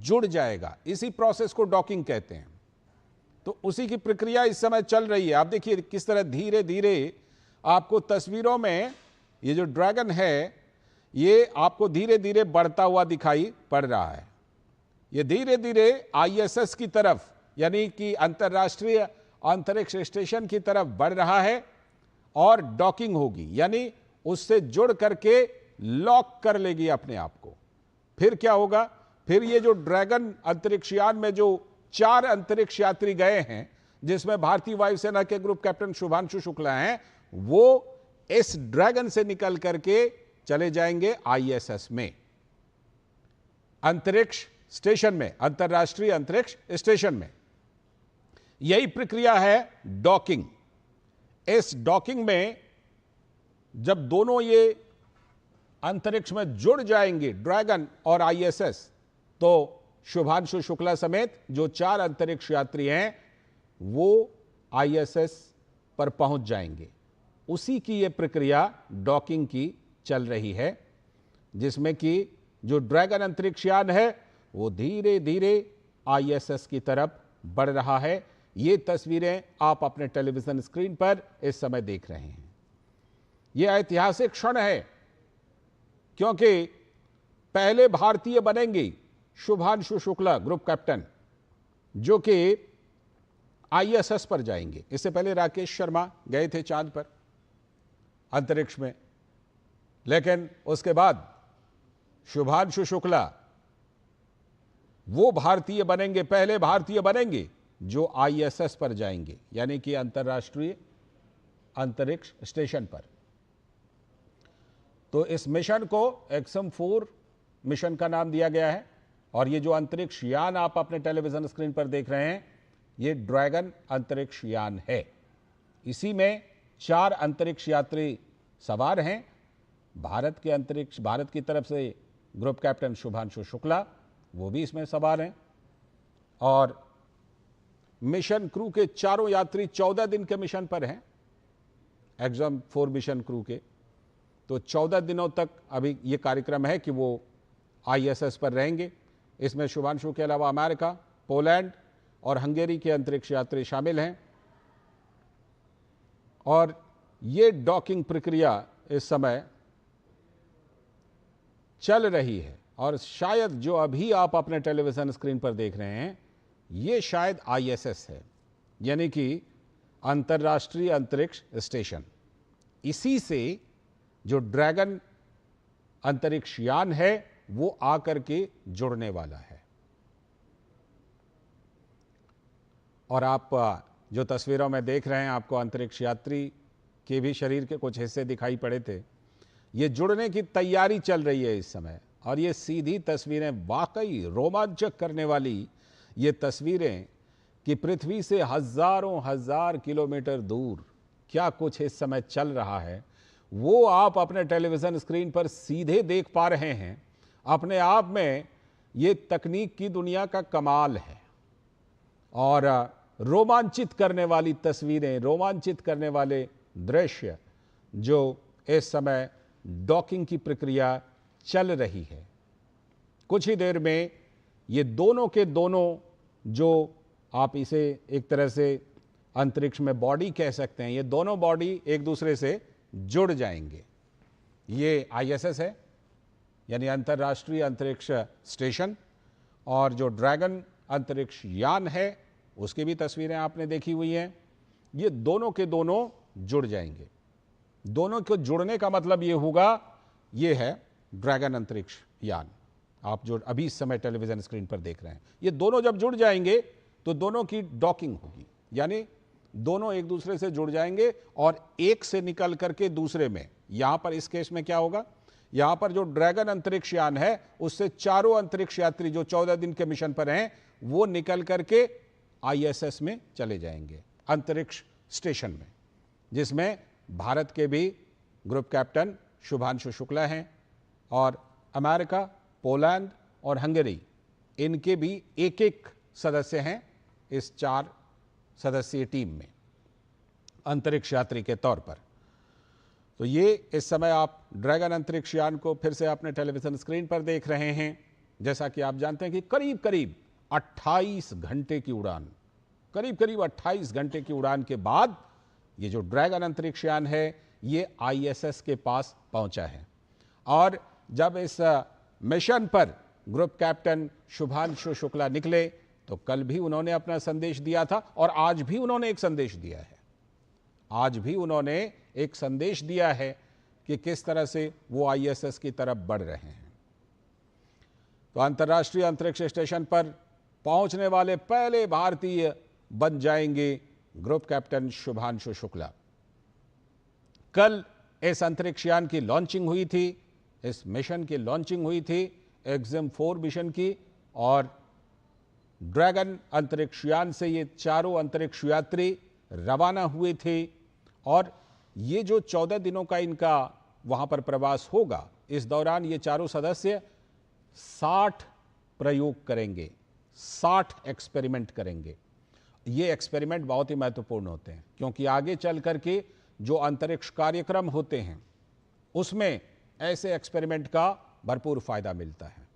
जुड़ जाएगा। इसी प्रोसेस को डॉकिंग कहते हैं। तो उसी की प्रक्रिया इस समय चल रही है। आप देखिए किस तरह धीरे धीरे आपको तस्वीरों में ये जो ड्रैगन है ये आपको धीरे धीरे बढ़ता हुआ दिखाई पड़ रहा है। ये धीरे धीरे आईएसएस की तरफ यानी कि अंतर्राष्ट्रीय अंतरिक्ष स्टेशन की तरफ बढ़ रहा है और डॉकिंग होगी, यानी उससे जुड़ करके लॉक कर लेगी अपने आप को। फिर क्या होगा? फिर ये जो ड्रैगन अंतरिक्षयान में जो 4 अंतरिक्ष यात्री गए हैं, जिसमें भारतीय वायुसेना के ग्रुप कैप्टन शुभांशु शुक्ला हैं, वो इस ड्रैगन से निकल करके चले जाएंगे आईएसएस में, अंतरिक्ष स्टेशन में, अंतर्राष्ट्रीय अंतरिक्ष स्टेशन में। यही प्रक्रिया है डॉकिंग। इस डॉकिंग में जब दोनों ये अंतरिक्ष में जुड़ जाएंगे, ड्रैगन और आईएसएस, तो शुभांशु शुक्ला समेत जो 4 अंतरिक्ष यात्री हैं वो आईएसएस पर पहुंच जाएंगे। उसी की ये प्रक्रिया डॉकिंग की चल रही है, जिसमें कि जो ड्रैगन अंतरिक्षयान है वो धीरे धीरे आईएसएस की तरफ बढ़ रहा है। ये तस्वीरें आप अपने टेलीविजन स्क्रीन पर इस समय देख रहे हैं। यह ऐतिहासिक क्षण है क्योंकि पहले भारतीय बनेंगे शुभांशु शुक्ला ग्रुप कैप्टन, जो कि आईएसएस पर जाएंगे। इससे पहले राकेश शर्मा गए थे चांद पर अंतरिक्ष में, लेकिन उसके बाद शुभांशु शुक्ला वो भारतीय बनेंगे, पहले भारतीय बनेंगे जो आईएसएस पर जाएंगे, यानी कि अंतर्राष्ट्रीय अंतरिक्ष स्टेशन पर। तो इस मिशन को एक्सम 4 मिशन का नाम दिया गया है। और ये जो अंतरिक्ष यान आप अपने टेलीविजन स्क्रीन पर देख रहे हैं, ये ड्रैगन अंतरिक्ष यान है। इसी में 4 अंतरिक्ष यात्री सवार हैं। भारत की तरफ से ग्रुप कैप्टन शुभांशु शुक्ला, वो भी इसमें सवार हैं। और मिशन क्रू के चारों यात्री 14 दिन के मिशन पर हैं, एक्सम 4 मिशन क्रू के। तो 14 दिनों तक अभी ये कार्यक्रम है कि वो आईएसएस पर रहेंगे। इसमें शुभांशु के अलावा अमेरिका, पोलैंड और हंगेरी के अंतरिक्ष यात्री शामिल हैं। और ये डॉकिंग प्रक्रिया इस समय चल रही है। और शायद जो अभी आप अपने टेलीविजन स्क्रीन पर देख रहे हैं, ये शायद आईएसएस है, यानी कि अंतर्राष्ट्रीय अंतरिक्ष स्टेशन। इसी से जो ड्रैगन अंतरिक्ष यान है वो आकर के जुड़ने वाला है। और आप जो तस्वीरों में देख रहे हैं, आपको अंतरिक्ष यात्री के भी शरीर के कुछ हिस्से दिखाई पड़े थे। ये जुड़ने की तैयारी चल रही है इस समय। और ये सीधी तस्वीरें, वाकई रोमांचक करने वाली ये तस्वीरें कि पृथ्वी से हजारों हजार किलोमीटर दूर क्या कुछ इस समय चल रहा है, वो आप अपने टेलीविजन स्क्रीन पर सीधे देख पा रहे हैं। अपने आप में ये तकनीक की दुनिया का कमाल है। और रोमांचित करने वाली तस्वीरें, रोमांचित करने वाले दृश्य जो इस समय डॉकिंग की प्रक्रिया चल रही है। कुछ ही देर में ये दोनों के दोनों, जो आप इसे एक तरह से अंतरिक्ष में बॉडी कह सकते हैं, ये दोनों बॉडी एक दूसरे से जुड़ जाएंगे। ये आईएसएस है, यानी अंतर्राष्ट्रीय अंतरिक्ष स्टेशन, और जो ड्रैगन अंतरिक्ष यान है उसकी भी तस्वीरें आपने देखी हुई हैं। ये दोनों के दोनों जुड़ जाएंगे। दोनों को जुड़ने का मतलब ये होगा, ये है ड्रैगन अंतरिक्ष यान, आप जो अभी इस समय टेलीविजन स्क्रीन पर देख रहे हैं। ये दोनों जब जुड़ जाएंगे तो दोनों की डॉकिंग होगी, यानी दोनों एक दूसरे से जुड़ जाएंगे और एक से निकल करके दूसरे में। यहां पर इस केस में क्या होगा, यहां पर जो ड्रैगन अंतरिक्ष यान है उससे चारों अंतरिक्ष यात्री जो 14 दिन के मिशन पर हैं वो निकल करके आईएसएस में चले जाएंगे, अंतरिक्ष स्टेशन में, जिसमें भारत के भी ग्रुप कैप्टन शुभांशु शुक्ला हैं और अमेरिका, पोलैंड और हंगेरी, इनके भी एक एक सदस्य हैं इस 4 सदस्यीय टीम में अंतरिक्ष यात्री के तौर पर। तो ये इस समय आप ड्रैगन अंतरिक्ष यान को फिर से अपने टेलीविजन स्क्रीन पर देख रहे हैं। जैसा कि आप जानते हैं कि करीब करीब 28 घंटे की उड़ान, करीब करीब 28 घंटे की उड़ान के बाद ये जो ड्रैगन अंतरिक्ष यान है ये आईएसएस के पास पहुंचा है। और जब इस मिशन पर ग्रुप कैप्टन शुभांशु शुक्ला निकले तो कल भी उन्होंने अपना संदेश दिया था और आज भी उन्होंने एक संदेश दिया है। आज भी उन्होंने एक संदेश दिया है कि किस तरह से वो आईएसएस की तरफ बढ़ रहे हैं। तो अंतर्राष्ट्रीय अंतरिक्ष स्टेशन पर पहुंचने वाले पहले भारतीय बन जाएंगे ग्रुप कैप्टन शुभांशु शुक्ला। कल इस अंतरिक्ष यान की लॉन्चिंग हुई थी, इस मिशन की लॉन्चिंग हुई थी, एक्सम 4 मिशन की। और ड्रैगन अंतरिक्ष यान से ये चारों अंतरिक्ष यात्री रवाना हुए थे और ये जो 14 दिनों का इनका वहां पर प्रवास होगा, इस दौरान ये चारों सदस्य 60 प्रयोग करेंगे, 60 एक्सपेरिमेंट करेंगे। ये एक्सपेरिमेंट बहुत ही महत्वपूर्ण होते हैं क्योंकि आगे चल करके जो अंतरिक्ष कार्यक्रम होते हैं उसमें ऐसे एक्सपेरिमेंट का भरपूर फायदा मिलता है।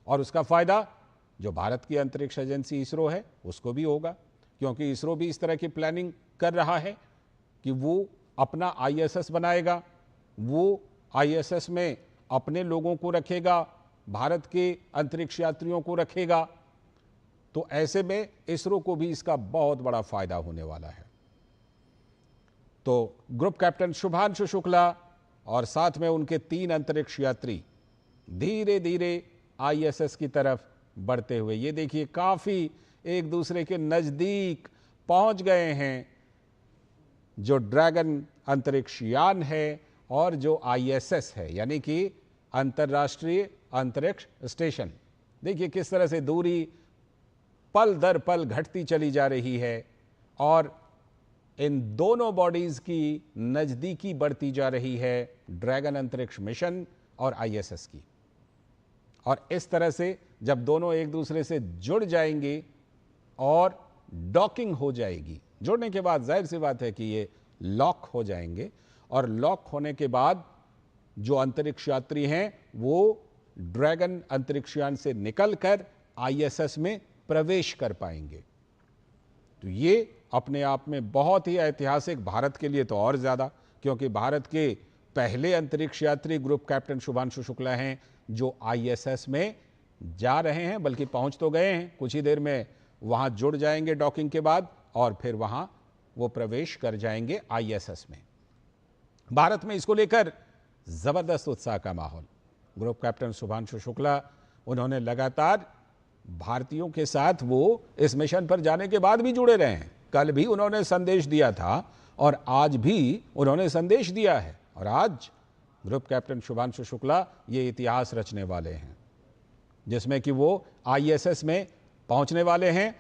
और उसका फायदा जो भारत की अंतरिक्ष एजेंसी इसरो है उसको भी होगा, क्योंकि इसरो भी इस तरह की प्लानिंग कर रहा है कि वो अपना आईएसएस बनाएगा, वो आईएसएस में अपने लोगों को रखेगा, भारत के अंतरिक्ष यात्रियों को रखेगा। तो ऐसे में इसरो को भी इसका बहुत बड़ा फायदा होने वाला है। तो ग्रुप कैप्टन शुभांशु शुक्ला और साथ में उनके 3 अंतरिक्ष यात्री धीरे धीरे आईएसएस की तरफ बढ़ते हुए, ये देखिए काफी एक दूसरे के नजदीक पहुंच गए हैं। जो ड्रैगन अंतरिक्ष यान है और जो आईएसएस है यानी कि अंतर्राष्ट्रीय अंतरिक्ष स्टेशन, देखिए किस तरह से दूरी पल दर पल घटती चली जा रही है और इन दोनों बॉडीज की नजदीकी बढ़ती जा रही है, ड्रैगन अंतरिक्ष मिशन और आईएसएस की। और इस तरह से जब दोनों एक दूसरे से जुड़ जाएंगे और डॉकिंग हो जाएगी, जुड़ने के बाद जाहिर सी बात है कि ये लॉक हो जाएंगे और लॉक होने के बाद जो अंतरिक्ष यात्री हैं वो ड्रैगन अंतरिक्ष यान से निकलकर आईएसएस में प्रवेश कर पाएंगे। तो ये अपने आप में बहुत ही ऐतिहासिक, भारत के लिए तो और ज्यादा, क्योंकि भारत के पहले अंतरिक्ष यात्री ग्रुप कैप्टन शुभांशु शुक्ला हैं जो आईएसएस में जा रहे हैं, बल्कि पहुंच तो गए हैं, कुछ ही देर में वहां जुड़ जाएंगे डॉकिंग के बाद और फिर वहां वो प्रवेश कर जाएंगे आईएसएस में। भारत में इसको लेकर जबरदस्त उत्साह का माहौल। ग्रुप कैप्टन शुभांशु शुक्ला उन्होंने लगातार भारतीयों के साथ वो इस मिशन पर जाने के बाद भी जुड़े रहे हैं। कल भी उन्होंने संदेश दिया था और आज भी उन्होंने संदेश दिया है और आज ग्रुप कैप्टन शुभांशु शुक्ला ये इतिहास रचने वाले हैं जिसमें कि वो आईएसएस में पहुंचने वाले हैं।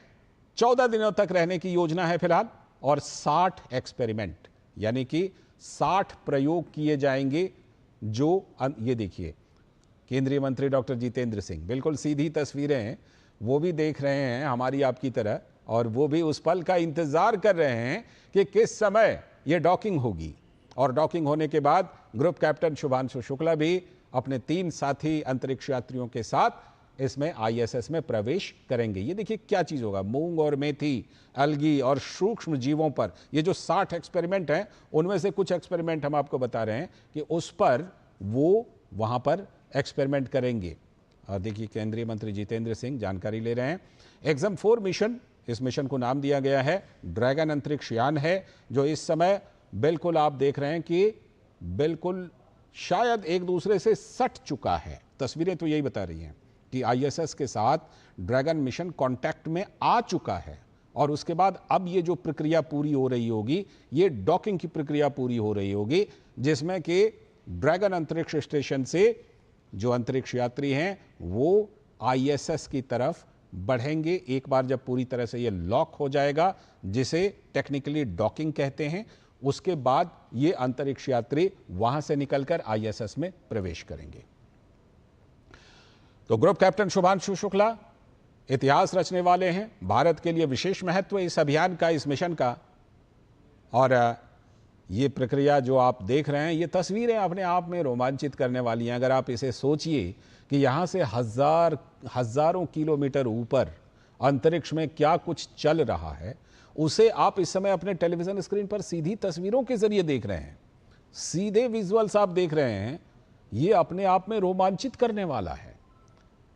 14 दिनों तक रहने की योजना है फिलहाल और 60 एक्सपेरिमेंट यानी कि 60 प्रयोग किए जाएंगे। जो ये देखिए केंद्रीय मंत्री डॉक्टर जितेंद्र सिंह, बिल्कुल सीधी तस्वीरें हैं, वो भी देख रहे हैं हमारी आपकी तरह और वो भी उस पल का इंतजार कर रहे हैं कि किस समय ये डॉकिंग होगी। और डॉकिंग होने के बाद ग्रुप कैप्टन शुभांशु शुक्ला भी अपने 3 साथी अंतरिक्ष यात्रियों के साथ इसमें आईएसएस में प्रवेश करेंगे। ये देखिए क्या चीज होगा, मूंग और मेथी, अलगी और सूक्ष्म जीवों पर ये जो 60 एक्सपेरिमेंट हैं उनमें से कुछ एक्सपेरिमेंट हम आपको बता रहे हैं कि उस पर वो वहां पर एक्सपेरिमेंट करेंगे। और देखिए केंद्रीय मंत्री जितेंद्र सिंह जानकारी ले रहे हैं। एक्सम 4 मिशन, इस मिशन को नाम दिया गया है, ड्रैगन अंतरिक्ष यान है जो इस समय बिल्कुल आप देख रहे हैं कि बिल्कुल शायद एक दूसरे से सट चुका है। तस्वीरें तो यही बता रही हैं कि आईएसएस के साथ ड्रैगन मिशन कांटेक्ट में आ चुका है और उसके बाद अब ये जो प्रक्रिया पूरी हो रही होगी, ये डॉकिंग की प्रक्रिया पूरी हो रही होगी जिसमें कि ड्रैगन अंतरिक्ष स्टेशन से जो अंतरिक्ष यात्री हैं वो आईएसएस की तरफ बढ़ेंगे। एक बार जब पूरी तरह से ये लॉक हो जाएगा, जिसे टेक्निकली डॉकिंग कहते हैं, उसके बाद ये अंतरिक्ष यात्री वहां से निकलकर आईएसएस में प्रवेश करेंगे। तो ग्रुप कैप्टन शुभांशु शुक्ला इतिहास रचने वाले हैं। भारत के लिए विशेष महत्व इस अभियान का, इस मिशन का। और ये प्रक्रिया जो आप देख रहे हैं, ये तस्वीरें अपने आप में रोमांचित करने वाली हैं। अगर आप इसे सोचिए कि यहाँ से हजारों किलोमीटर ऊपर अंतरिक्ष में क्या कुछ चल रहा है, उसे आप इस समय अपने टेलीविजन स्क्रीन पर सीधी तस्वीरों के जरिए देख रहे हैं, सीधे विजुअल्स आप देख रहे हैं। ये अपने आप में रोमांचित करने वाला है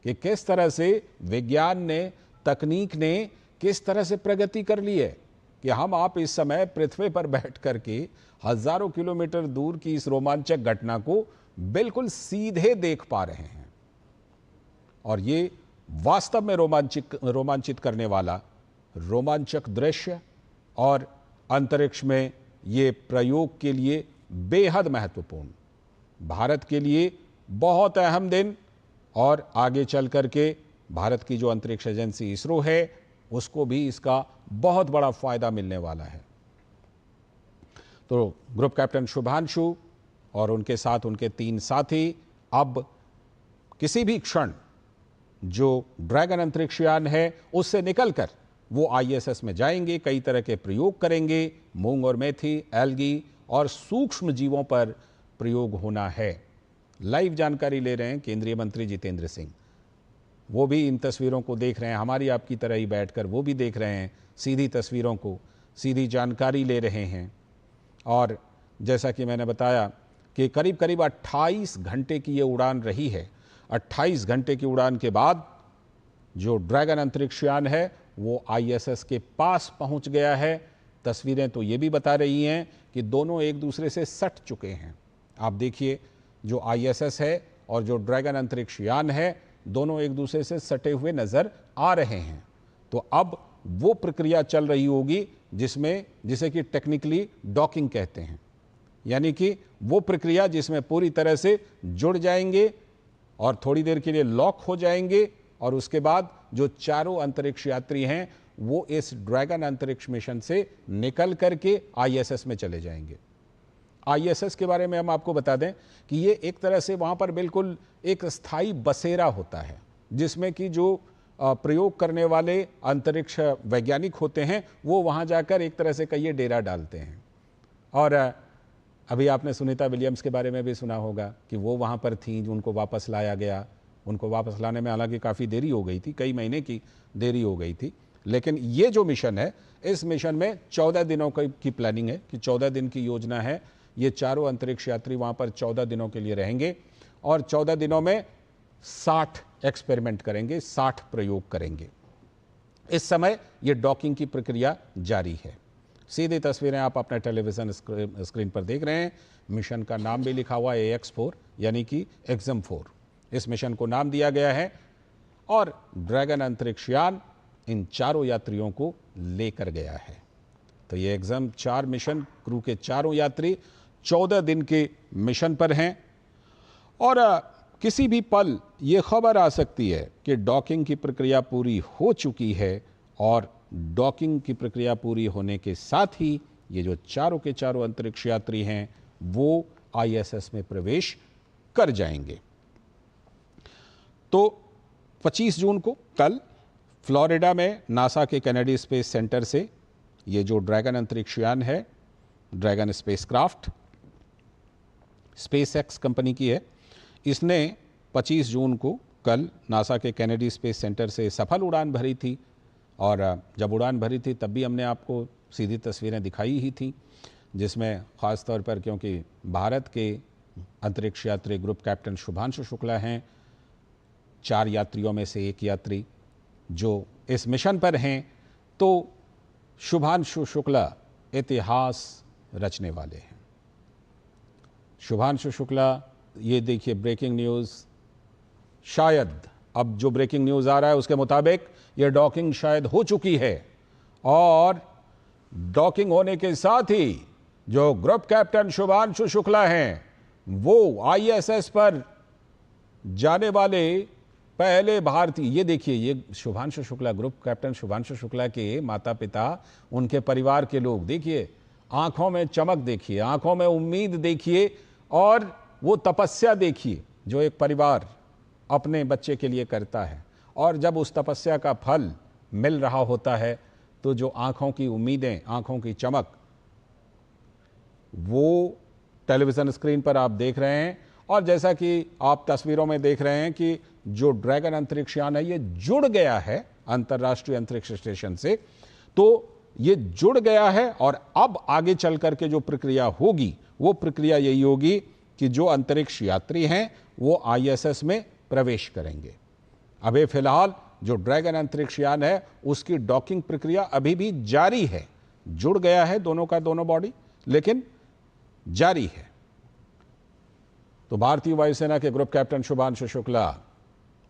कि किस तरह से विज्ञान ने, तकनीक ने किस तरह से प्रगति कर ली है कि हम आप इस समय पृथ्वी पर बैठ करके हजारों किलोमीटर दूर की इस रोमांचक घटना को बिल्कुल सीधे देख पा रहे हैं। और ये वास्तव में रोमांचित करने वाला रोमांचक दृश्य और अंतरिक्ष में ये प्रयोग के लिए बेहद महत्वपूर्ण, भारत के लिए बहुत अहम दिन, और आगे चल करके भारत की जो अंतरिक्ष एजेंसी इसरो है उसको भी इसका बहुत बड़ा फायदा मिलने वाला है। तो ग्रुप कैप्टन शुभांशु और उनके साथ उनके 3 साथी अब किसी भी क्षण जो ड्रैगन अंतरिक्ष यान है उससे निकलकर वो आईएसएस में जाएंगे, कई तरह के प्रयोग करेंगे। मूंग और मेथी, एल्गी और सूक्ष्म जीवों पर प्रयोग होना है। लाइव जानकारी ले रहे हैं केंद्रीय मंत्री जितेंद्र सिंह, वो भी इन तस्वीरों को देख रहे हैं, हमारी आपकी तरह ही बैठकर वो भी देख रहे हैं सीधी तस्वीरों को, सीधी जानकारी ले रहे हैं। और जैसा कि मैंने बताया कि करीब करीब 28 घंटे की ये उड़ान रही है। 28 घंटे की उड़ान के बाद जो ड्रैगन अंतरिक्ष यान है वो आईएसएस के पास पहुंच गया है। तस्वीरें तो ये भी बता रही हैं कि दोनों एक दूसरे से सट चुके हैं। आप देखिए, जो आईएसएस है और जो ड्रैगन अंतरिक्ष यान है दोनों एक दूसरे से सटे हुए नजर आ रहे हैं। तो अब वो प्रक्रिया चल रही होगी जिसे कि टेक्निकली डॉकिंग कहते हैं, यानी कि वो प्रक्रिया जिसमें पूरी तरह से जुड़ जाएंगे और थोड़ी देर के लिए लॉक हो जाएंगे, और उसके बाद जो चारों अंतरिक्ष यात्री हैं वो इस ड्रैगन अंतरिक्ष मिशन से निकल करके आईएसएस में चले जाएंगे। आईएसएस के बारे में हम आपको बता दें कि ये एक तरह से वहाँ पर बिल्कुल एक स्थायी बसेरा होता है, जिसमें कि जो प्रयोग करने वाले अंतरिक्ष वैज्ञानिक होते हैं वो वहाँ जाकर एक तरह से कहिए डेरा डालते हैं। और अभी आपने सुनीता विलियम्स के बारे में भी सुना होगा कि वो वहाँ पर थीं, उनको वापस लाया गया। उनको वापस लाने में हालांकि काफ़ी देरी हो गई थी, कई महीने की देरी हो गई थी, लेकिन ये जो मिशन है, इस मिशन में 14 दिनों की प्लानिंग है कि 14 दिन की योजना है। ये चारों अंतरिक्ष यात्री वहाँ पर 14 दिनों के लिए रहेंगे और 14 दिनों में 60 एक्सपेरिमेंट करेंगे, 60 प्रयोग करेंगे। इस समय ये डॉकिंग की प्रक्रिया जारी है। सीधी तस्वीरें आप अपने टेलीविजन स्क्रीन पर देख रहे हैं। मिशन का नाम भी लिखा हुआ है AX4, यानी कि EXIM 4। इस मिशन को नाम दिया गया है और ड्रैगन अंतरिक्ष यान इन चारों यात्रियों को लेकर गया है। तो ये EXIM 4 मिशन, क्रू के चारों यात्री 14 दिन के मिशन पर हैं और किसी भी पल ये खबर आ सकती है कि डॉकिंग की प्रक्रिया पूरी हो चुकी है, और डॉकिंग की प्रक्रिया पूरी होने के साथ ही ये जो चारों के चारों अंतरिक्ष यात्री हैं वो आईएसएस में प्रवेश कर जाएंगे। तो 25 जून को कल फ्लोरिडा में नासा के केनेडी स्पेस सेंटर से ये जो ड्रैगन अंतरिक्ष यान है, ड्रैगन स्पेसक्राफ्ट SpaceX कंपनी की है, इसने 25 जून को कल नासा के केनेडी स्पेस सेंटर से सफल उड़ान भरी थी। और जब उड़ान भरी थी तब भी हमने आपको सीधी तस्वीरें दिखाई ही थी, जिसमें ख़ास तौर पर क्योंकि भारत के अंतरिक्ष यात्री ग्रुप कैप्टन शुभांशु शुक्ला हैं, 4 यात्रियों में से एक यात्री जो इस मिशन पर हैं, तो शुभांशु शुक्ला इतिहास रचने वाले हैं। शुभांशु शुक्ला, ये देखिए ब्रेकिंग न्यूज़, शायद अब जो ब्रेकिंग न्यूज़ आ रहा है उसके मुताबिक ये डॉकिंग शायद हो चुकी है, और डॉकिंग होने के साथ ही जो ग्रुप कैप्टन शुभांशु शुक्ला हैं वो आईएसएस पर जाने वाले पहले भारतीय। ये देखिए, ये शुभांशु शुक्ला, ग्रुप कैप्टन शुभांशु शुक्ला के माता पिता, उनके परिवार के लोग, देखिए आंखों में चमक देखिए, आंखों में उम्मीद देखिए, और वो तपस्या देखिए जो एक परिवार अपने बच्चे के लिए करता है। और जब उस तपस्या का फल मिल रहा होता है तो जो आंखों की उम्मीदें, आंखों की चमक, वो टेलीविजन स्क्रीन पर आप देख रहे हैं। और जैसा कि आप तस्वीरों में देख रहे हैं कि जो ड्रैगन अंतरिक्ष यान है ये जुड़ गया है अंतर्राष्ट्रीय अंतरिक्ष स्टेशन से, तो ये जुड़ गया है और अब आगे चल करके जो प्रक्रिया होगी वो प्रक्रिया यही होगी कि जो अंतरिक्ष यात्री हैं वो आईएसएस में प्रवेश करेंगे। अभी फिलहाल जो ड्रैगन अंतरिक्ष यान है उसकी डॉकिंग प्रक्रिया अभी भी जारी है। जुड़ गया है दोनों का दोनों बॉडी, लेकिन जारी है। तो भारतीय वायुसेना के ग्रुप कैप्टन शुभांशु शुक्ला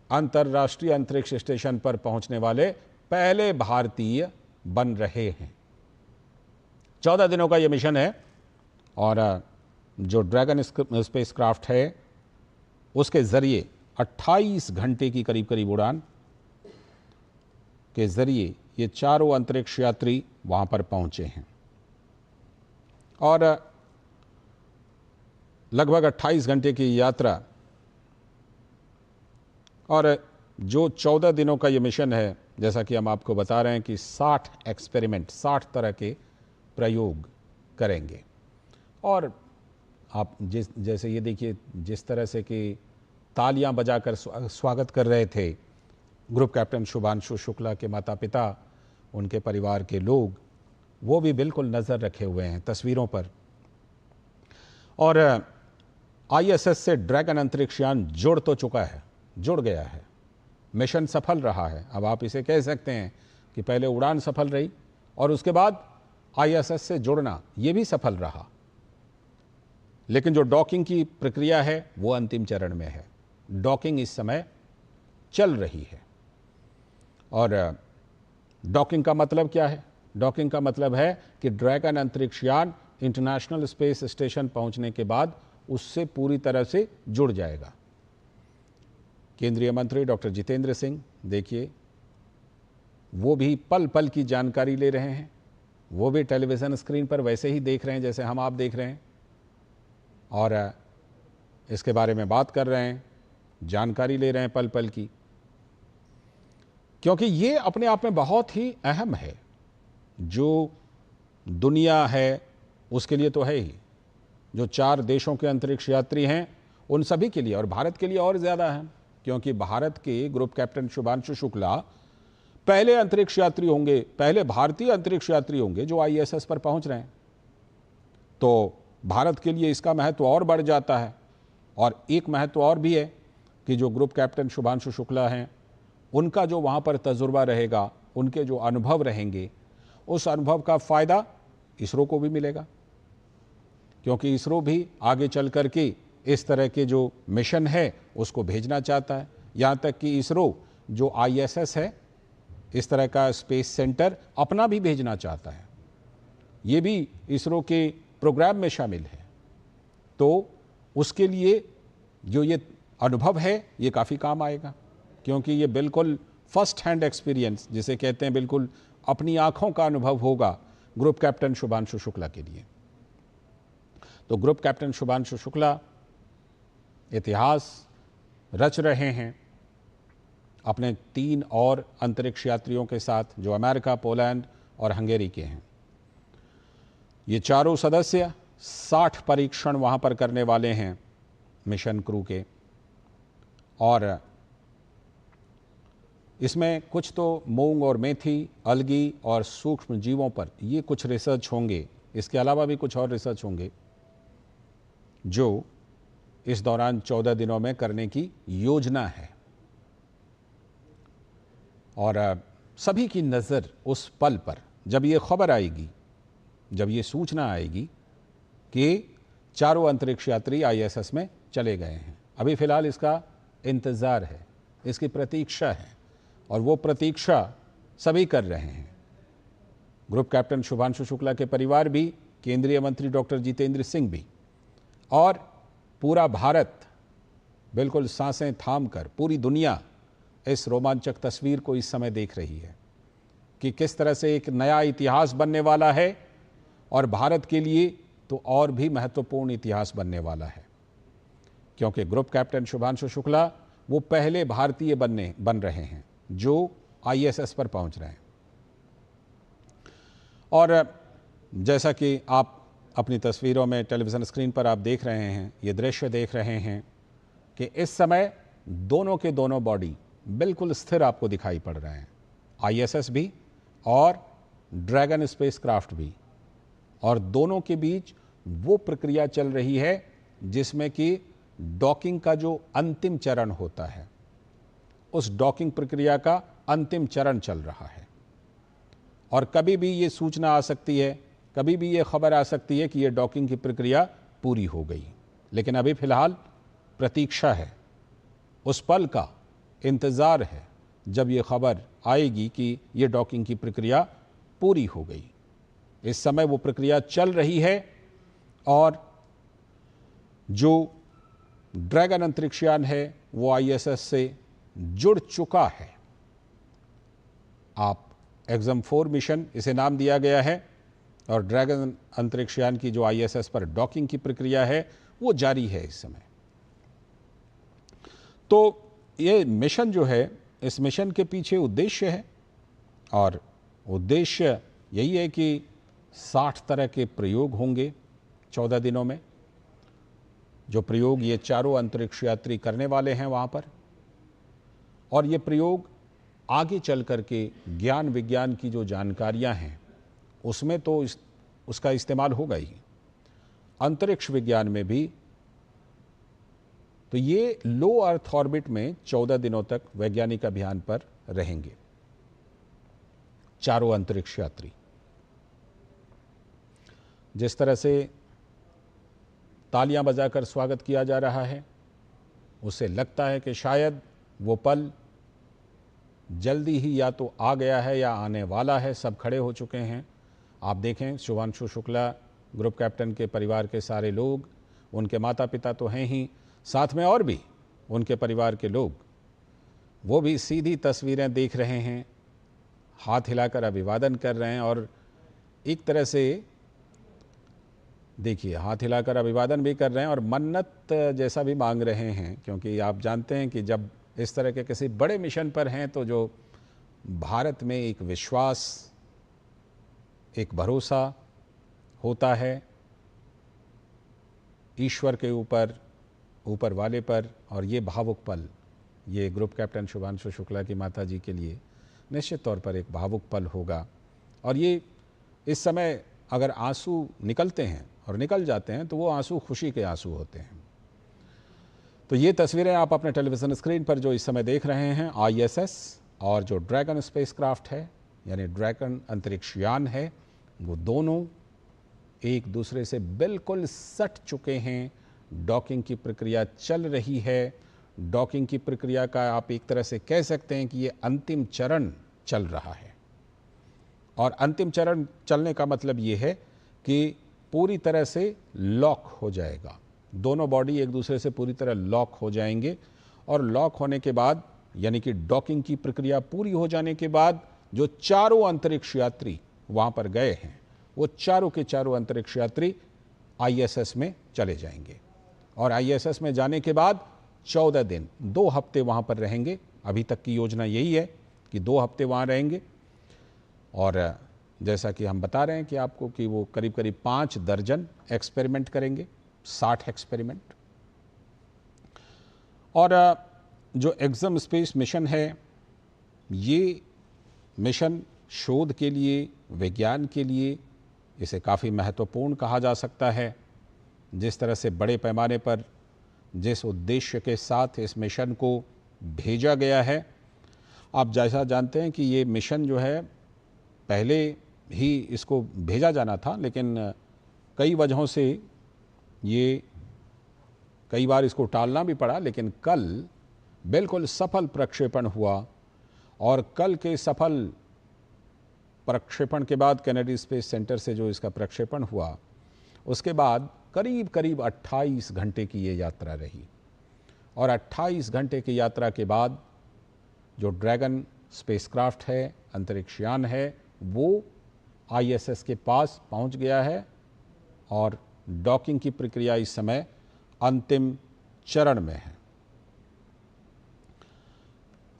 अंतर्राष्ट्रीय अंतरिक्ष स्टेशन पर पहुंचने वाले पहले भारतीय बन रहे हैं। 14 दिनों का यह मिशन है और जो ड्रैगन स्पेसक्राफ्ट है उसके जरिए 28 घंटे की करीब करीब उड़ान के जरिए ये चारों अंतरिक्ष यात्री वहां पर पहुंचे हैं और लगभग 28 घंटे की यात्रा और जो 14 दिनों का ये मिशन है, जैसा कि हम आपको बता रहे हैं कि 60 एक्सपेरिमेंट, 60 तरह के प्रयोग करेंगे। और आप जैसे ये देखिए जिस तरह से कि तालियां बजाकर स्वागत कर रहे थे ग्रुप कैप्टन शुभांशु शुक्ला के माता पिता, उनके परिवार के लोग, वो भी बिल्कुल नज़र रखे हुए हैं तस्वीरों पर। और आईएसएस से ड्रैगन अंतरिक्ष यान जुड़ तो चुका है, जुड़ गया है, मिशन सफल रहा है। अब आप इसे कह सकते हैं कि पहले उड़ान सफल रही और उसके बाद आईएसएस से जुड़ना ये भी सफल रहा, लेकिन जो डॉकिंग की प्रक्रिया है वो अंतिम चरण में है। डॉकिंग इस समय चल रही है। और डॉकिंग का मतलब क्या है? डॉकिंग का मतलब है कि ड्रैगन अंतरिक्ष यान इंटरनेशनल स्पेस स्टेशन पहुंचने के बाद उससे पूरी तरह से जुड़ जाएगा। केंद्रीय मंत्री डॉक्टर जितेंद्र सिंह, देखिए वो भी पल पल की जानकारी ले रहे हैं। वो भी टेलीविज़न स्क्रीन पर वैसे ही देख रहे हैं जैसे हम आप देख रहे हैं और इसके बारे में बात कर रहे हैं, जानकारी ले रहे हैं पल पल की, क्योंकि ये अपने आप में बहुत ही अहम है। जो दुनिया है उसके लिए तो है ही, जो 4 देशों के अंतरिक्ष यात्री हैं उन सभी के लिए, और भारत के लिए और ज़्यादा अहम, क्योंकि भारत के ग्रुप कैप्टन शुभांशु शुक्ला पहले अंतरिक्ष यात्री होंगे, पहले भारतीय अंतरिक्ष यात्री होंगे जो आईएसएस पर पहुंच रहे हैं। तो भारत के लिए इसका महत्व और बढ़ जाता है। और एक महत्व और भी है कि जो ग्रुप कैप्टन शुभांशु शुक्ला हैं उनका जो वहाँ पर तजुर्बा रहेगा, उनके जो अनुभव रहेंगे, उस अनुभव का फ़ायदा इसरो को भी मिलेगा, क्योंकि इसरो भी आगे चल कर के इस तरह के जो मिशन है उसको भेजना चाहता है। यहाँ तक कि इसरो जो आईएसएस है, इस तरह का स्पेस सेंटर अपना भी भेजना चाहता है। ये भी इसरो के प्रोग्राम में शामिल है। तो उसके लिए जो ये अनुभव है ये काफ़ी काम आएगा, क्योंकि ये बिल्कुल फर्स्ट हैंड एक्सपीरियंस जिसे कहते हैं, बिल्कुल अपनी आंखों का अनुभव होगा ग्रुप कैप्टन शुभांशु शुक्ला के लिए। तो ग्रुप कैप्टन शुभांशु शुक्ला इतिहास रच रहे हैं अपने 3 और अंतरिक्ष यात्रियों के साथ, जो अमेरिका, पोलैंड और हंगेरी के हैं। ये चारों सदस्य 60 परीक्षण वहाँ पर करने वाले हैं मिशन क्रू के, और इसमें कुछ तो मूंग और मेथी, अलगी और सूक्ष्म जीवों पर ये कुछ रिसर्च होंगे। इसके अलावा भी कुछ और रिसर्च होंगे जो इस दौरान 14 दिनों में करने की योजना है। और सभी की नज़र उस पल पर, जब ये खबर आएगी, जब ये सूचना आएगी कि चारों अंतरिक्ष यात्री आईएसएस में चले गए हैं। अभी फ़िलहाल इसका इंतज़ार है, इसकी प्रतीक्षा है, और वो प्रतीक्षा सभी कर रहे हैं। ग्रुप कैप्टन शुभांशु शुक्ला के परिवार भी, केंद्रीय मंत्री डॉक्टर जितेंद्र सिंह भी, और पूरा भारत बिल्कुल सांसें थाम कर, पूरी दुनिया इस रोमांचक तस्वीर को इस समय देख रही है कि किस तरह से एक नया इतिहास बनने वाला है, और भारत के लिए तो और भी महत्वपूर्ण इतिहास बनने वाला है, क्योंकि ग्रुप कैप्टन शुभांशु शुक्ला वो पहले भारतीय बन रहे हैं जो आईएसएस पर पहुंच रहे हैं। और जैसा कि आप अपनी तस्वीरों में टेलीविज़न स्क्रीन पर आप देख रहे हैं, ये दृश्य देख रहे हैं कि इस समय दोनों के दोनों बॉडी बिल्कुल स्थिर आपको दिखाई पड़ रहे हैं, आईएसएस भी और ड्रैगन स्पेसक्राफ्ट भी, और दोनों के बीच वो प्रक्रिया चल रही है जिसमें कि डॉकिंग का जो अंतिम चरण होता है, उस डॉकिंग प्रक्रिया का अंतिम चरण चल रहा है। और कभी भी ये सूचना आ सकती है, कभी भी ये खबर आ सकती है कि ये डॉकिंग की प्रक्रिया पूरी हो गई, लेकिन अभी फ़िलहाल प्रतीक्षा है, उस पल का इंतज़ार है जब ये खबर आएगी कि ये डॉकिंग की प्रक्रिया पूरी हो गई। इस समय वो प्रक्रिया चल रही है और जो ड्रैगन अंतरिक्षयान है वो आईएसएस से जुड़ चुका है। आप एक्सम 4 मिशन इसे नाम दिया गया है, और ड्रैगन अंतरिक्षयान की जो आईएसएस पर डॉकिंग की प्रक्रिया है वो जारी है इस समय। तो ये मिशन जो है, इस मिशन के पीछे उद्देश्य है, और उद्देश्य यही है कि 60 तरह के प्रयोग होंगे 14 दिनों में, जो प्रयोग ये चारों अंतरिक्ष यात्री करने वाले हैं वहाँ पर। और ये प्रयोग आगे चल कर के ज्ञान विज्ञान की जो जानकारियाँ हैं उसमें तो उसका इस्तेमाल होगा ही, अंतरिक्ष विज्ञान में भी। तो ये लो अर्थ ऑर्बिट में 14 दिनों तक वैज्ञानिक अभियान पर रहेंगे चारों अंतरिक्ष यात्री। जिस तरह से तालियां बजाकर स्वागत किया जा रहा है, उससे लगता है कि शायद वो पल जल्दी ही या तो आ गया है या आने वाला है। सब खड़े हो चुके हैं। आप देखें, शुभांशु शुक्ला ग्रुप कैप्टन के परिवार के सारे लोग, उनके माता पिता तो हैं ही, साथ में और भी उनके परिवार के लोग, वो भी सीधी तस्वीरें देख रहे हैं, हाथ हिलाकर अभिवादन कर रहे हैं। और एक तरह से देखिए, हाथ हिलाकर अभिवादन भी कर रहे हैं और मन्नत जैसा भी मांग रहे हैं, क्योंकि आप जानते हैं कि जब इस तरह के किसी बड़े मिशन पर हैं तो जो भारत में एक विश्वास, एक भरोसा होता है ईश्वर के ऊपर, ऊपर वाले पर, और ये भावुक पल, ये ग्रुप कैप्टन शुभांशु शुक्ला की माता जी के लिए निश्चित तौर पर एक भावुक पल होगा। और ये इस समय अगर आंसू निकलते हैं और निकल जाते हैं तो वो आंसू खुशी के आंसू होते हैं। तो ये तस्वीरें आप अपने टेलीविज़न स्क्रीन पर जो इस समय देख रहे हैं, आईएसएस और जो ड्रैगन स्पेसक्राफ्ट है यानी ड्रैगन अंतरिक्षयान है, वो दोनों एक दूसरे से बिल्कुल सट चुके हैं। डॉकिंग की प्रक्रिया चल रही है। डॉकिंग की प्रक्रिया का आप एक तरह से कह सकते हैं कि ये अंतिम चरण चल रहा है। और अंतिम चरण चलने का मतलब ये है कि पूरी तरह से लॉक हो जाएगा, दोनों बॉडी एक दूसरे से पूरी तरह लॉक हो जाएंगे। और लॉक होने के बाद, यानी कि डॉकिंग की प्रक्रिया पूरी हो जाने के बाद, जो चारों अंतरिक्ष यात्री वहाँ पर गए हैं, वो चारों के चारों अंतरिक्ष यात्री आईएसएस में चले जाएंगे। और आईएसएस में जाने के बाद 14 दिन, 2 हफ्ते वहाँ पर रहेंगे। अभी तक की योजना यही है कि 2 हफ्ते वहाँ रहेंगे। और जैसा कि हम बता रहे हैं कि आपको कि वो करीब करीब 5 दर्जन एक्सपेरिमेंट करेंगे, 60 एक्सपेरिमेंट। और जो एक्सम स्पेस मिशन है, ये मिशन शोध के लिए, विज्ञान के लिए इसे काफ़ी महत्वपूर्ण कहा जा सकता है। जिस तरह से बड़े पैमाने पर, जिस उद्देश्य के साथ इस मिशन को भेजा गया है, आप जैसा जानते हैं कि ये मिशन जो है पहले ही इसको भेजा जाना था, लेकिन कई वजहों से ये कई बार इसको टालना भी पड़ा। लेकिन कल बिल्कुल सफल प्रक्षेपण हुआ, और कल के सफल प्रक्षेपण के बाद, कैनेडी स्पेस सेंटर से जो इसका प्रक्षेपण हुआ, उसके बाद करीब करीब 28 घंटे की ये यात्रा रही। और 28 घंटे की यात्रा के बाद जो ड्रैगन स्पेसक्राफ्ट है, अंतरिक्षयान है, वो आईएसएस के पास पहुंच गया है। और डॉकिंग की प्रक्रिया इस समय अंतिम चरण में है।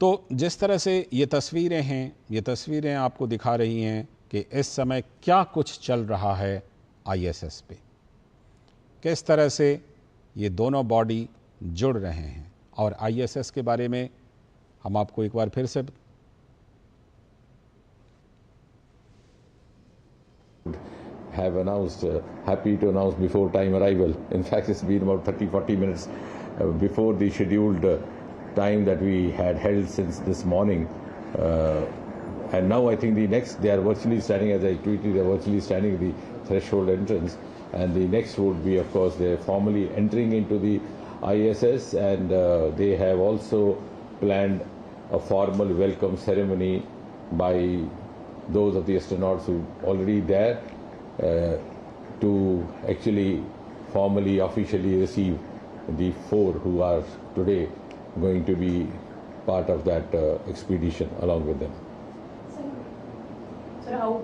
तो जिस तरह से ये तस्वीरें हैं, ये तस्वीरें आपको दिखा रही हैं कि इस समय क्या कुछ चल रहा है आईएसएस पे, किस तरह से ये दोनों बॉडी जुड़ रहे हैं। और ISS के बारे में हम आपको एक बार फिर से have announced, happy to announce before time arrival. In fact, it's been about 30-40 minutes before the scheduled time that we had held since this morning. And now I think they are virtually standing, as I tweeted, they are virtually standing at the threshold entrance. And the next would be, of course, they're formally entering into the ISS, and they have also planned a formal welcome ceremony by those of the astronauts who are already there to actually formally, officially receive the 4 who are today going to be part of that expedition along with them. Sir, how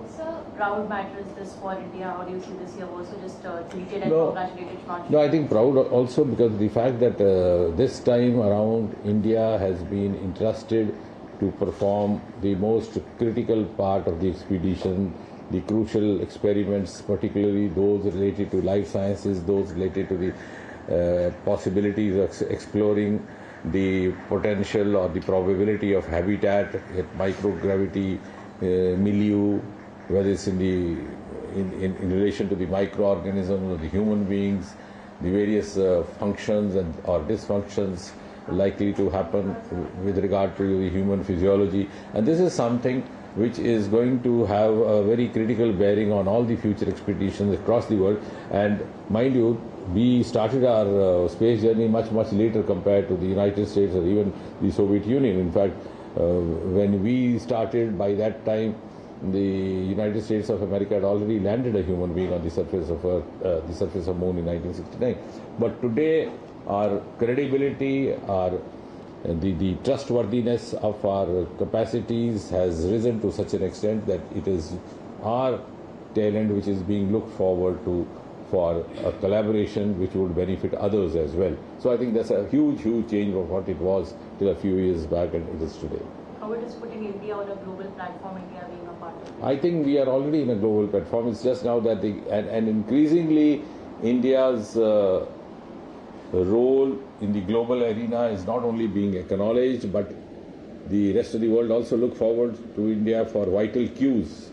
proud matter is this for India? How do you see this? You have also just tweeted and congratulated Shri. No, I think proud also because the fact that this time around India has been entrusted to perform the most critical part of the expedition, the crucial experiments, particularly those related to life sciences, those related to the possibilities of exploring the potential or the probability of habitat at microgravity milieu, whether it's in relation to the microorganisms or the human beings, the various functions or dysfunctions likely to happen with regard to the human physiology. And this is something which is going to have a very critical bearing on all the future expeditions across the world. And mind you, we started our space journey much later compared to the United States or even the Soviet Union. In fact, when we started, by that time, the United States of America had already landed a human being on the surface of Earth, the surface of Moon in 1969. But today, our credibility, the trustworthiness of our capacities has risen to such an extent that it is our talent which is being looked forward to for a collaboration which would benefit others as well. So I think that's a huge change from what it was till a few years back and it is today. How it is putting India on a global platform, India being a part of it? I think we are already in a global platform. It's just now that and increasingly India's role in the global arena is not only being acknowledged, but the rest of the world also look forward to India for vital cues.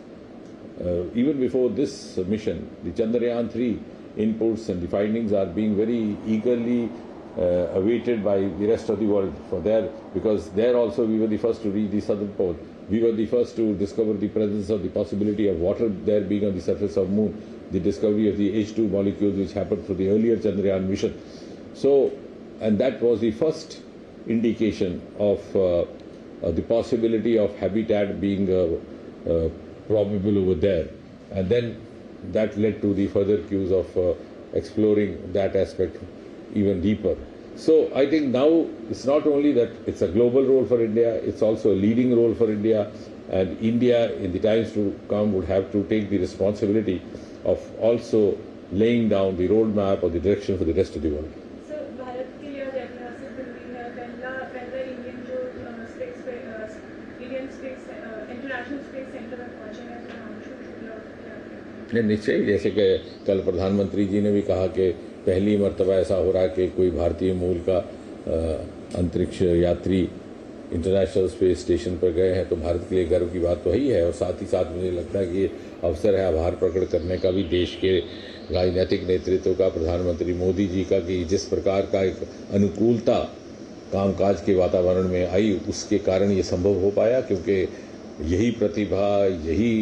Even before this mission, the Chandrayaan-3 inputs and the findings are being very eagerly awaited by the rest of the world because there also we were the first to reach the southern pole. We were the first to discover the presence of the possibility of water there being on the surface of Moon, the discovery of the H2 molecules which happened through the earlier Chandrayaan mission. So, and that was the first indication of the possibility of habitat being probable over there. And then that led to the further cues of exploring that aspect even deeper. So I think now it's not only that it's a global role for India, it's also a leading role for India, and India in the times to come would have to take the responsibility of also laying down the roadmap or the direction for the rest of the world. So, Bharat के लिए आज ऐतिहासिक दिन भी है, पहला Indian जो Indian space international space centre में पहुंचे हैं, तो नाम शुरू निश्चय, जैसे कि कल प्रधानमंत्री जी ने भी कहा कि पहली मर्तबा ऐसा हो रहा कि कोई भारतीय मूल का अंतरिक्ष यात्री इंटरनेशनल स्पेस स्टेशन पर गए हैं, तो भारत के लिए गर्व की बात तो ही है। और साथ ही साथ मुझे लगता है कि ये अवसर है आभार प्रकट करने का भी देश के राजनीतिक नेतृत्व का, प्रधानमंत्री मोदी जी का, कि जिस प्रकार का एक अनुकूलता कामकाज के वातावरण में आई, उसके कारण ये संभव हो पाया, क्योंकि यही प्रतिभा, यही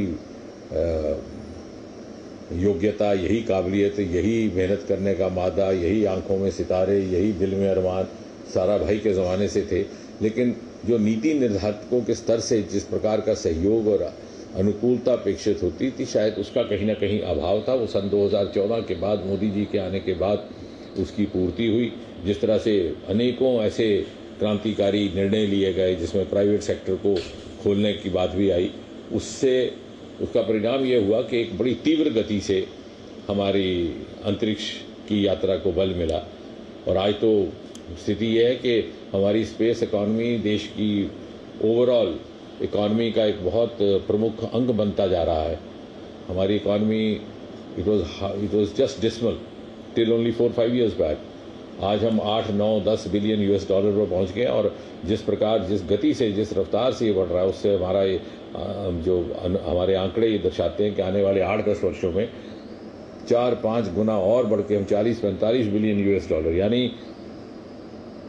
योग्यता, यही काबिलियत, यही मेहनत करने का मादा, यही आंखों में सितारे, यही दिल में अरमान सारा भाई के ज़माने से थे। लेकिन जो नीति निर्धारकों के स्तर से जिस प्रकार का सहयोग और अनुकूलता अपेक्षित होती थी, शायद उसका कहीं ना कहीं अभाव था। वो सन 2014 के बाद, मोदी जी के आने के बाद उसकी पूर्ति हुई। जिस तरह से अनेकों ऐसे क्रांतिकारी निर्णय लिए गए जिसमें प्राइवेट सेक्टर को खोलने की बात भी आई, उसका परिणाम ये हुआ कि एक बड़ी तीव्र गति से हमारी अंतरिक्ष की यात्रा को बल मिला। और आज तो स्थिति ये है कि हमारी स्पेस इकॉनमी देश की ओवरऑल इकॉनमी का एक बहुत प्रमुख अंग बनता जा रहा है। हमारी economy it was just dismal till only 4-5 years back, आज हम 8, 9, 10 बिलियन US डॉलर पर पहुंच गए और जिस प्रकार, जिस गति से, जिस रफ्तार से ये बढ़ रहा है, उससे हमारा ये जो हमारे आंकड़े ये दर्शाते हैं कि आने वाले 8-10 वर्षों में 4-5 गुना और बढ़ के हम 40-45 बिलियन US डॉलर यानी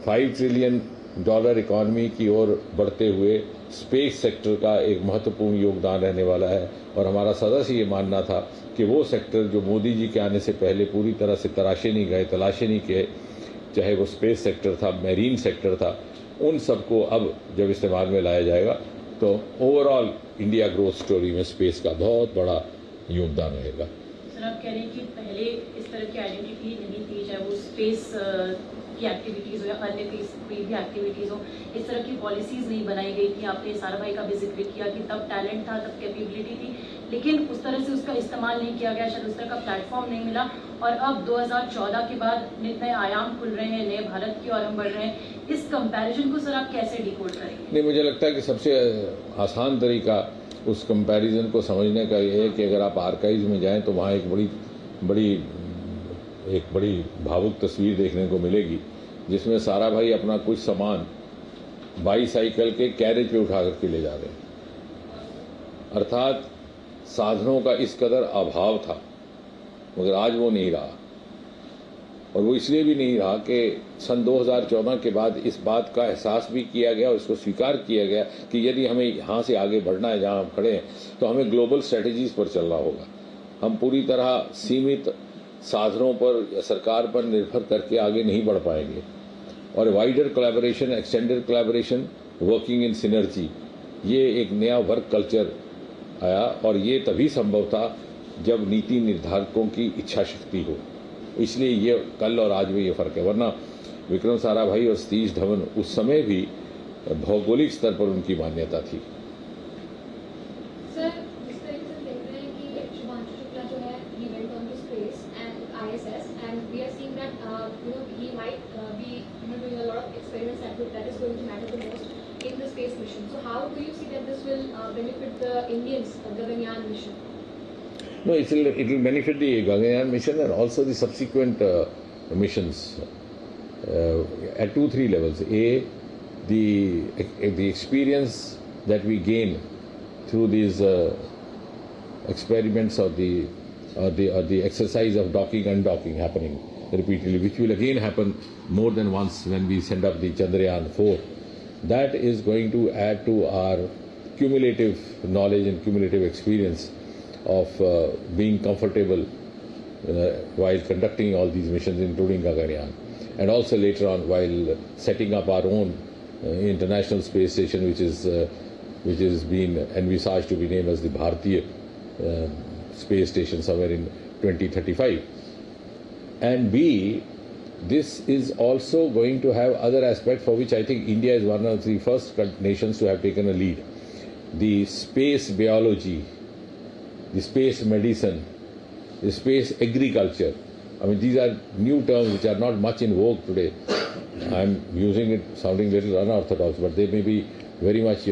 5 ट्रिलियन डॉलर इकॉनमी की ओर बढ़ते हुए स्पेस सेक्टर का एक महत्वपूर्ण योगदान रहने वाला है। और हमारा सदा से ये मानना था कि वो सेक्टर जो मोदी जी के आने से पहले पूरी तरह से तलाशे नहीं गए, चाहे वो स्पेस सेक्टर था, मैरीन सेक्टर था, उन सबको अब जब इस्तेमाल में लाया जाएगा तो ओवरऑल इंडिया ग्रोथ स्टोरी में स्पेस का बहुत बड़ा योगदान रहेगा। सर, आप कह रहे हैं कि पहले इस तरह की आइडेंटिटी नहीं थी, चाहे वो स्पेस की एक्टिविटीज़ हो या अन्य कोई भी एक्टिविटीज़ हो, इस तरह की पॉलिसीज़ नहीं बनाई गई थी। आपने सारा भाई का भी जिक्र किया कि तब टैलेंट था, तब कैपेबिलिटी थी, लेकिन उस तरह से उसका इस्तेमाल नहीं किया गया, शायद उस तरह का प्लेटफॉर्म नहीं मिला। और अब 2014 के बाद नए आयाम खुल रहे हैं, नए भारत की ओर हम बढ़ रहे हैं। इस कंपैरिजन को सर आप कैसे डिकोड करेंगे? नहीं, मुझे लगता है कि सबसे आसान तरीका उस कंपैरिजन को समझने का ये है कि अगर आप आर्काइव्स में जाएं तो वहाँ एक बड़ी भावुक तस्वीर देखने को मिलेगी, जिसमें सारा भाई अपना कुछ सामान बाईसाइकिल के कैरेज पे उठा करके ले जा रहे हैं। अर्थात साधनों का इस कदर अभाव था, मगर आज वो नहीं रहा। और वो इसलिए भी नहीं रहा कि सन 2014 के बाद इस बात का एहसास भी किया गया और इसको स्वीकार किया गया कि यदि हमें यहाँ से आगे बढ़ना है, जहाँ हम खड़े हैं, तो हमें ग्लोबल स्ट्रेटजीज पर चलना होगा। हम पूरी तरह सीमित साधनों पर या सरकार पर निर्भर करके आगे नहीं बढ़ पाएंगे। और wider collaboration, extended collaboration, working in synergy, ये एक नया वर्क कल्चर आया और ये तभी संभव था जब नीति निर्धारकों की इच्छा शक्ति हो। इसलिए ये कल और आज में ये फ़र्क है, वरना विक्रम साराभाई और सतीश धवन उस समय भी भौगोलिक स्तर पर उनकी मान्यता थी। सर, इस तरीके से देख रहे हैं कि शुभांशु शुक्ला जो है, he went on to space and ISS, and we are seeing that he might be doing a lot of experiments that is going to matter the most in the space mission. So how do you see that this will benefit the Indians, the Gaganyaan mission? No, it will benefit the Gaganyaan mission and also the subsequent missions at 2-3 levels. The experience that we gain through these experiments or the exercise of docking and undocking happening repeatedly, which will again happen more than once when we send up the Chandrayaan 4. That is going to add to our cumulative knowledge and cumulative experience of being comfortable while conducting all these missions, including Gaganyaan, and also later on while setting up our own international space station, which is being envisaged to be named as the Bharatiya space station somewhere in 2035. And B, this is also going to have other aspects for which I think India is one of the first nations to have taken a lead. The space biology, the space medicine, the space agriculture. I mean, these are new terms which are not much in vogue today. I'm using it sounding a little unorthodox, but they may be very much,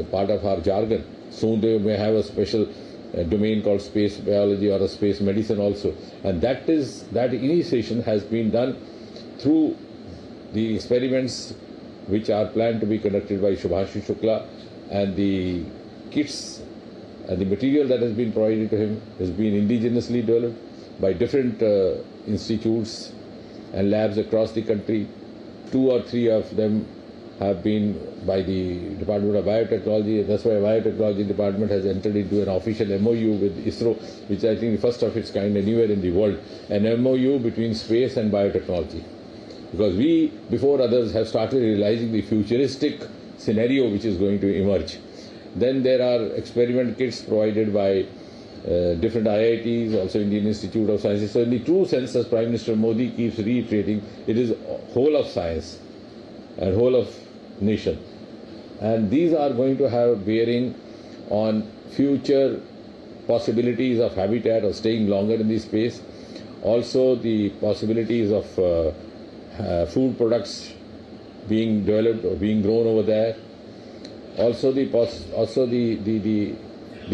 part of our jargon. Soon they may have a special domain called space biology or a space medicine also. And that initiation has been done through the experiments which are planned to be conducted by Shubhanshu Shukla, and the kits and the material that has been provided to him has been indigenously developed by different institutes and labs across the country. 2 or 3 of them have been by the Department of Biotechnology. That's why Biotechnology Department has entered into an official MOU with ISRO, which I think the first of its kind anywhere in the world, an MOU between space and biotechnology. Because we, before others, have started realizing the futuristic scenario which is going to emerge. Then there are experiment kits provided by different IITs, also Indian Institute of Sciences. So in the true sense, as Prime Minister Modi keeps reiterating, it is whole of science and whole of nation. And these are going to have bearing on future possibilities of habitat or staying longer in the space. Also the possibilities of food products being developed or being grown over there. Also the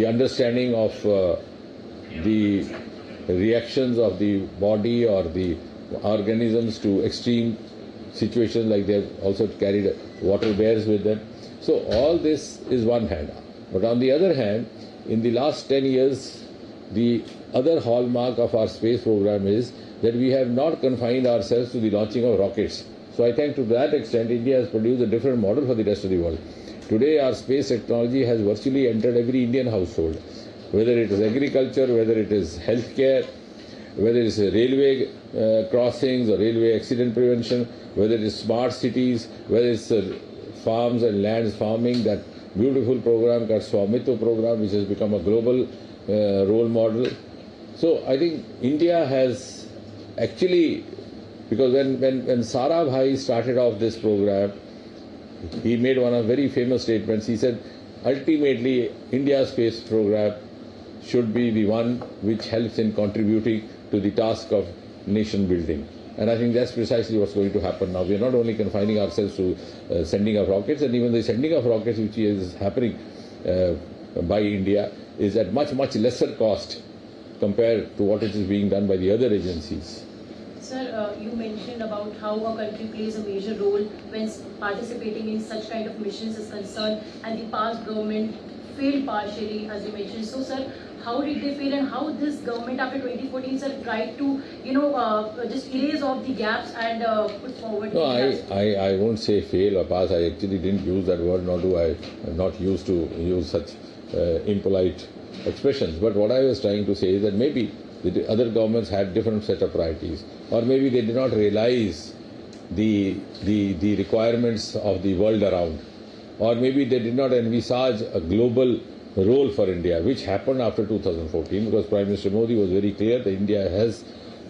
understanding of the reactions of the body or the organisms to extreme situations, like they have also carried water bears with them. So all this is one hand. But on the other hand, in the last 10 years, the other hallmark of our space program is that we have not confined ourselves to the launching of rockets. So I think to that extent, India has produced a different model for the rest of the world. Today, our space technology has virtually entered every Indian household, whether it is agriculture, whether it is healthcare, whether it is railway crossings or railway accident prevention, whether it is smart cities, whether it's farms and lands farming, that beautiful program called Swamitva program, which has become a global role model. So I think India has actually, because when Sarabhai started off this program, he made one of very famous statements. He said, ultimately, India's space program should be the one which helps in contributing to the task of nation building. And I think that's precisely what's going to happen now. We are not only confining ourselves to sending of rockets, and even the sending of rockets which is happening by India is at much, much lesser cost compared to what it is being done by the other agencies. Sir, you mentioned about how a country plays a major role when participating in such kind of missions is concerned, and the past government failed partially, as you mentioned. So, sir, how did they fail, and how this government after 2014, sir, tried to, just erase off the gaps and put forward? No, I won't say fail or pass. I actually didn't use that word, nor do I. I'm not used to use such impolite expressions. But what I was trying to say is that maybe the other governments had different set of priorities, or maybe they did not realize the requirements of the world around, or maybe they did not envisage a global role for India, which happened after 2014, because Prime Minister Modi was very clear that India has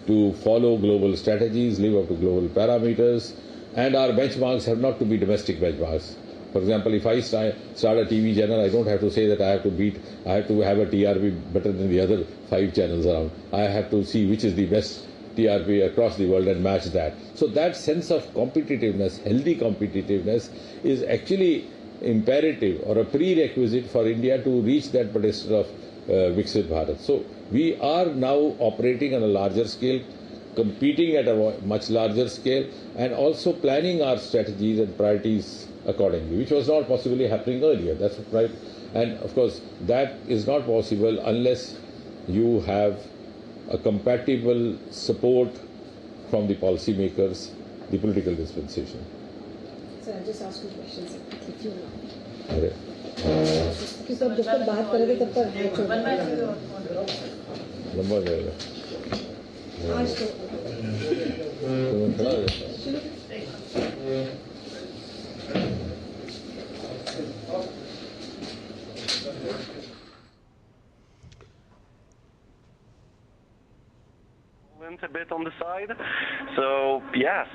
to follow global strategies, live up to global parameters, and our benchmarks have not to be domestic benchmarks. For example, if I start a TV channel, I don't have to say that I have to have a TRP better than the other 5 channels around. I have to see which is the best TRP across the world and match that. So that sense of competitiveness, healthy competitiveness, is actually imperative or a prerequisite for India to reach that pedestal of Viksit Bharat. So we are now operating on a larger scale, competing at a much larger scale, and also planning our strategies and priorities accordingly, which was not possibly happening earlier. That's right. And of course, that is not possible unless you have a compatible support from the policymakers, the political dispensation. Sir, I'll just ask you questions if you want. Okay. क्योंकि जब तक बात कर रहे थे तब तक लंबा जाएगा आज तो खड़ा हो जाता है A bit on the side, so yes,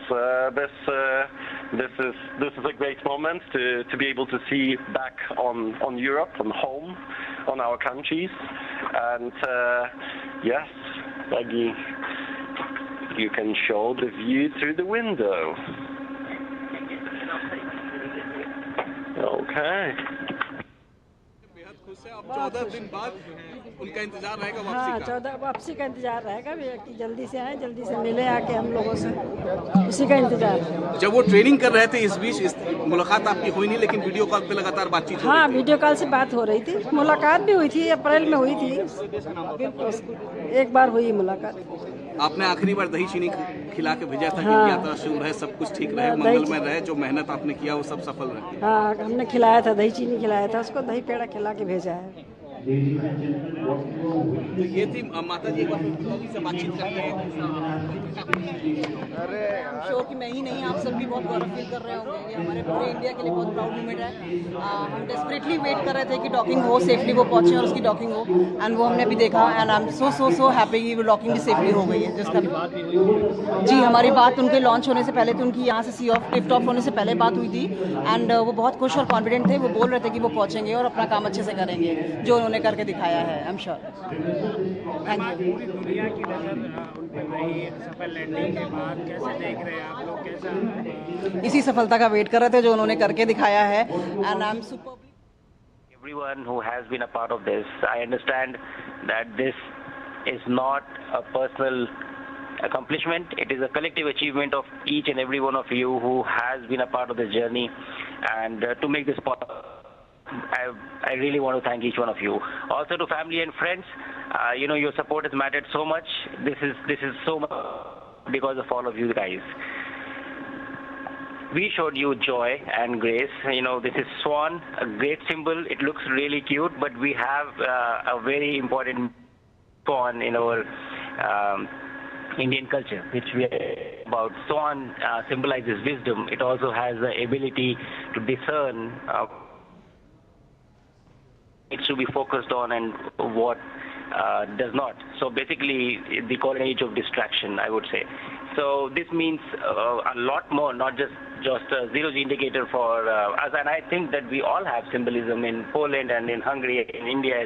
this is a great moment to be able to see back on Europe, on home, on our countries, and yes, Maggie, you can show the view through the window. Okay. 14 दिन बाद उनका इंतजार रहेगा वापसी का। 14 वापसी का इंतजार रहेगा कि जल्दी से आए, जल्दी से मिले आके हम लोगों से, उसी का इंतजार। जब वो ट्रेनिंग कर रहे थे इस बीच मुलाकात आपकी हुई नहीं, लेकिन वीडियो कॉल पे लगातार बातचीत हो रही थी। हाँ, वीडियो कॉल से बात हो रही थी, मुलाकात भी हुई थी, अप्रैल में हुई थी, एक बार हुई मुलाकात। आपने आखिरी बार दही चीनी खिला के भेजा था कि यात्रा शुभ रहे, सब कुछ ठीक रहे, मंगलमय रहे, जो मेहनत आपने किया वो सब सफल रहे। हाँ, हमने खिलाया था, दही चीनी खिलाया था उसको, दही पेड़ा खिला के भेजा है। तो ये थी माता जी, एक बार पिताजी से बातचीत करते हैं। शो कि मैं ही नहीं, आप सब भी बहुत गौरव फील कर रहे होंगे, ये हमारे पूरे इंडिया के लिए बहुत प्राउड मोमेंट है। हम डेस्परेटली वेट कर रहे थे कि डॉकिंग हो, सेफली वो पहुंचे और उसकी डॉकिंग हो, एंड वो हमने अभी देखा, and I am so happy कि वो डॉकिंग भी सेफली हो गई है। जिसका जी, हमारी बात उनके लॉन्च होने से पहले तो उनकी यहाँ से सी ऑफ टिप टॉप होने से पहले बात हुई थी, एंड वो बहुत खुश और कॉन्फिडेंट थे। वो बोल रहे थे कि वो पहुँचेंगे और अपना काम अच्छे से करेंगे, जो उन्होंने करके दिखाया है। I am sure. Thank you. दुनिया की नजर उन पर रही सफल लैंडिंग के बाद, कैसे देख रहे हैं आप लोग, कैसा? इसी सफलता का वेट कर रहे थे जो उन्होंने करके दिखाया है, and I am super. Everyone who has been a part of this, I understand that this is not a personal accomplishment. It is a collective achievement of each and every one of you who has been a part of this journey, and to make this possible, I really want to thank each one of you. Also to family and friends, your support has mattered so much. This is so much because of all of you guys. We showed you joy and grace. This is swan, a great symbol. It looks really cute, but we have a very important swan in our Indian culture, which we are about. Swan symbolizes wisdom. It also has the ability to discern needs to be focused on and what does not. So basically, the golden age of distraction, I would say. So this means a lot more, not just a zero-G indicator for us. And I think that we all have symbolism in Poland and in Hungary, in India as well.